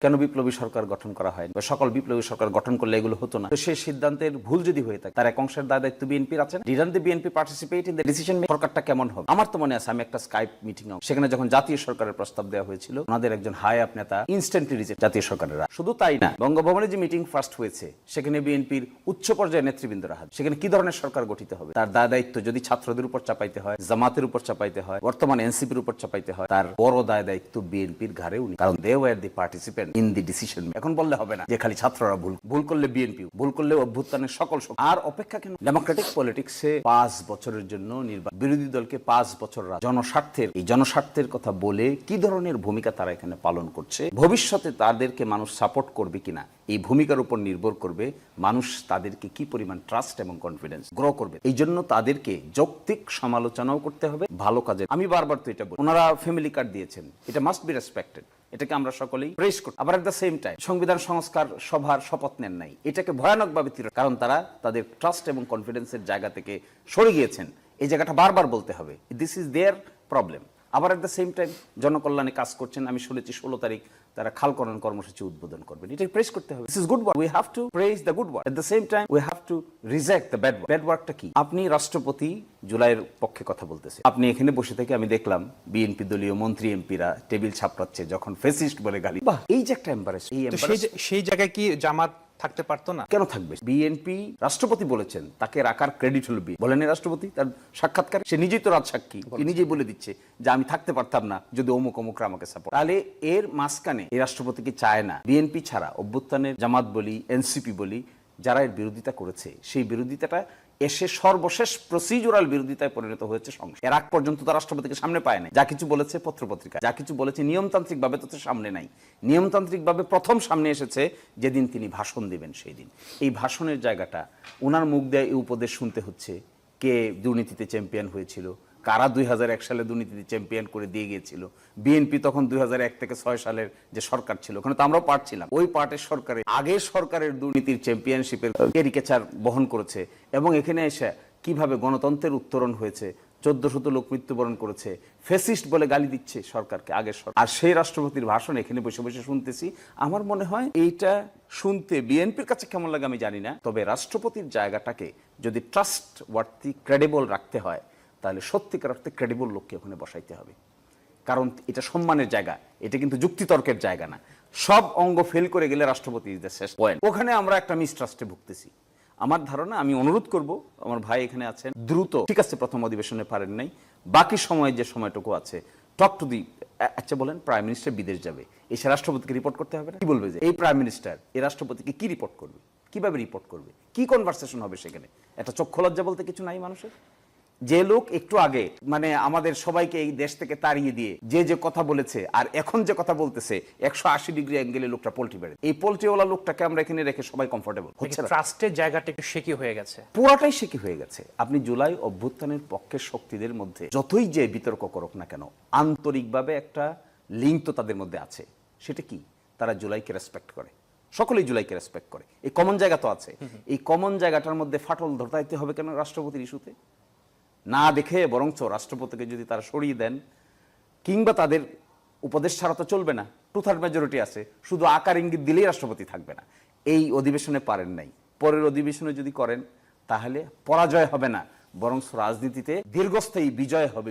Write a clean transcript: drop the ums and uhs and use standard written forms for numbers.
কেন বিপ্লবী সরকার গঠন করা হয় বা সকল বিপ্লবী সরকার গঠন করলে এগুলো হতো না? তো সেই সিদ্ধান্তের ভুল যদি হয়ে থাকে, তার এক অংশের দায়িত্ব বিএনপির আছে না? Didn't the BNP participate in the decision making? সরকারটা কেমন হবে? আমার তো মনে আছে আমি একটা স্কাইপ মিটিং সেখানে যখন জাতীয় সরকারের প্রস্তাব দেওয়া হয়েছিল, ওনাদের একজন হাই আপ নেতা ইনস্ট্যান্টলি রিজেক্ট জাতীয় সরকারের। শুধু তাই না, বঙ্গভবনে যে মিটিং ফার্স্ট হয়েছে সেখানে বিএনপির উচ্চ পর্যায়ের নেতৃবৃন্দরা হাত, সেখানে কি ধরনের সরকার গঠিত হবে তার দায়িত্ব যদি ছাত্রদের উপর চাপাইতে হয়, জামাতের উপর চাপাইতে হয়, বর্তমান এনসিপির উপর চাপাইতে হয়, তার বড় দায়িত্ব বিএনপির ঘাড়ে উনি, কারণ they were the participant in the decision. এখন বললে হবে না যে খালি ছাত্ররা ভুল করলে বিএনপি ভুল করলে অভ্যুত্থানের সকল আর অপেক্ষা কেন? ডেমোক্রেটিক পলিটিক্সে 5 বছরের জন্য বিরোধী দলকে 5 বছর জনস্বার্থের কথা বলে কি ধরনের ভূমিকা তারা এখানে পালন করছে, ভবিষ্যতে তাদেরকে মানুষ সাপোর্ট করবে কিনা এই ভূমিকার উপর নির্ভর করবে মানুষ তাদেরকে কি পরিমাণ ট্রাস্ট এবং কনফিডেন্স গ্রো করবে। এই জন্য তাদেরকে যৌক্তিক সমালোচনাও করতে হবে ভালো কাজে। আমি বারবার তো এটা বলি, ওনারা ফ্যামিলি কার্ড দিয়েছেন, এটা মাস্ট বি রেসপেক্টেড, এটাকে আমরা সকলেই প্রেস করি। আবার এট দ্য সেম টাইম সংবিধান সংস্কার সভার শপথ নেন নাই, এটাকে ভয়ানকভাবে কারণ তারা তাদের ট্রাস্ট এবং কনফিডেন্সের জায়গা থেকে সরে গিয়েছেন। এই জায়গাটা বারবার বলতে হবে, দিস ইজ দেয়ার প্রবলেম। আবার এট দ্য সেম টাইম জনকল্যাণে কাজ করছেন। আমি শুনেছি 16 তারিখ তারা খাল খনন কর্মসূচি উদ্বোধন করবেন, এটা প্রেস করতে হবে। This is good work, we have to praise the good work, at the same time we have to reject the bad work. Bad ওয়ার্কটা কি? আপনি রাষ্ট্রপতি জুলাইয়ের পক্ষে কথা বলতেছে, আপনি এখানে বসে থেকে আমি দেখলাম বিএনপি দলীয় মন্ত্রী এমপিরা টেবিল ছাপড়াচ্ছে যখন ফেসিস্ট বলে গালি। বাহ, এই যে একটা এম্বারেস, সেই জায়গায় কি জামাত থাকতে পারতো না? কেন থাকবে? বিএনপি রাষ্ট্রপতি বলেছেন তাকে রাখার ক্রেডিট হলো বলেন রাষ্ট্রপতি তার সাক্ষাৎকার, সে নিজেই তো রাজসাক্ষী, নিজেই বলে দিচ্ছে যে আমি থাকতে পারতাম না যদি অমুক অমুকরা আমাকে সাপোর্ট। তাহলে এর মাঝখানে এই রাষ্ট্রপতি কি চায় না বিএনপি ছাড়া অভ্যুত্থানের জামাত বলি এনসিপি বলি যারা এর বিরোধিতা করেছে, সেই বিরোধিতাটা এসে সর্বশেষ প্রসিজুরাল বিরোধিতায় পরিণত হয়েছে সংসদ। এর আগ পর্যন্ত তার রাষ্ট্রপতিকে সামনে পায় নাই, যা কিছু বলেছে পত্রপত্রিকা, যা কিছু বলেছে নিয়মতান্ত্রিক ভাবে তো সামনে নাই। নিয়মতান্ত্রিক ভাবে প্রথম সামনে এসেছে যেদিন তিনি ভাষণ দিবেন সেই দিন। এই ভাষণের জায়গাটা ওনার মুখ দিয়ে এই উপদেশ শুনতে হচ্ছে, কে দুর্নীতিতে চ্যাম্পিয়ন হয়েছিল, কারা 2001 সালে দুর্নীতিতে চ্যাম্পিয়ন করে দিয়ে গিয়েছিল। বিএনপি তখন 2001 থেকে 6 সালের যে সরকার ছিল, ওখানে তো আমরাও পার্ট ছিলাম, ওই পার্টের সরকারে আগের সরকারের দুর্নীতির চ্যাম্পিয়নশিপের ক্যারিকেচার বহন করেছে। এবং এখানে এসে কিভাবে গণতন্ত্রের উত্তরণ হয়েছে, 1400 লোক মৃত্যুবরণ করেছে, ফ্যাসিস্ট বলে গালি দিচ্ছে সরকারকে আগের সরকার। আর সেই রাষ্ট্রপতির ভাষণ এখানে বসে বসে শুনতেছি। আমার মনে হয় এইটা শুনতে বিএনপির কাছে কেমন লাগে আমি জানি না, তবে রাষ্ট্রপতির জায়গাটাকে যদি ট্রাস্ট ওয়ার্থি ক্রেডিবল রাখতে হয় তাহলে সত্যিকার অর্থে ক্রেডিবল লোককে ওখানে বসাইতে হবে। কারণ এটা সম্মানের জায়গা, এটা কিন্তু যুক্তিতর্কের জায়গা না। সব অঙ্গ ফেল করে গেলে রাষ্ট্রপতি ইজ দ্য শেষ পয়েন্ট। ওখানে আমরা একটা মিসট্রাস্টে ভুগতেছি। আমার ধারণা, আমি অনুরোধ করব, আমার ভাই এখানে আছেন, দ্রুত, ঠিক আছে প্রথম অধিবেশনে পারেন নাই, বাকি সময় যে সময়টুকু আছে টক টু দি, আচ্ছা বলেন প্রাইম মিনিস্টার বিদেশ যাবে, এসে রাষ্ট্রপতিকে রিপোর্ট করতে হবে না? কি বলবে যে এই প্রাইম মিনিস্টার এই রাষ্ট্রপতিকে কি রিপোর্ট করবে, কিভাবে রিপোর্ট করবে, কি কনভারসেশন হবে সেখানে? একটা চক্ষু লজ্জা বলতে কিছু নাই মানুষের? যে লোক একটু আগে মানে আমাদের সবাইকে এই দেশ থেকে তাড়িয়ে দিয়ে যে কথা বলেছে আর এখন যে কথা বলতেছে 180 ডিগ্রি অ্যাঙ্গেলে লোকটা পোল্ট্রি বেড়ে, এই পোল্ট্রিওয়ালা লোকটাকে আমরা এখানে রেখে সবাই কমফোর্টেবল হচ্ছে না। ট্রাস্টের জায়গাটা একটু শেকি হয়ে গেছে, পুরাটাই শেকি হয়ে গেছে। আপনি জুলাই অভ্যুত্থানের পক্ষের শক্তিদের মধ্যে যতই যে বিতর্ক করুক না কেন, আন্তরিকভাবে একটা লিঙ্ক তো তাদের মধ্যে আছে। সেটা কি? তারা জুলাইকে রেসপেক্ট করে, সকলেই জুলাইকে রেসপেক্ট করে। এই কমন জায়গা তো আছে। এই কমন জায়গাটার মধ্যে ফাটল ধরতে হবে কেন রাষ্ট্রপতির ইস্যুতে? না দেখে বরঞ্চ রাষ্ট্রপতিকে যদি তারা সরিয়ে দেন, কিংবা তাদের উপদেশ ছাড়া তো চলবে না, 2/3 মেজরিটি আছে, শুধু আকার ইঙ্গিত দিলেই রাষ্ট্রপতি থাকবে না। এই অধিবেশনে পারেন নাই, পরের অধিবেশনে যদি করেন তাহলে পরাজয় হবে না, বরঞ্চ রাজনীতিতে দীর্ঘস্থায়ী বিজয় হবে।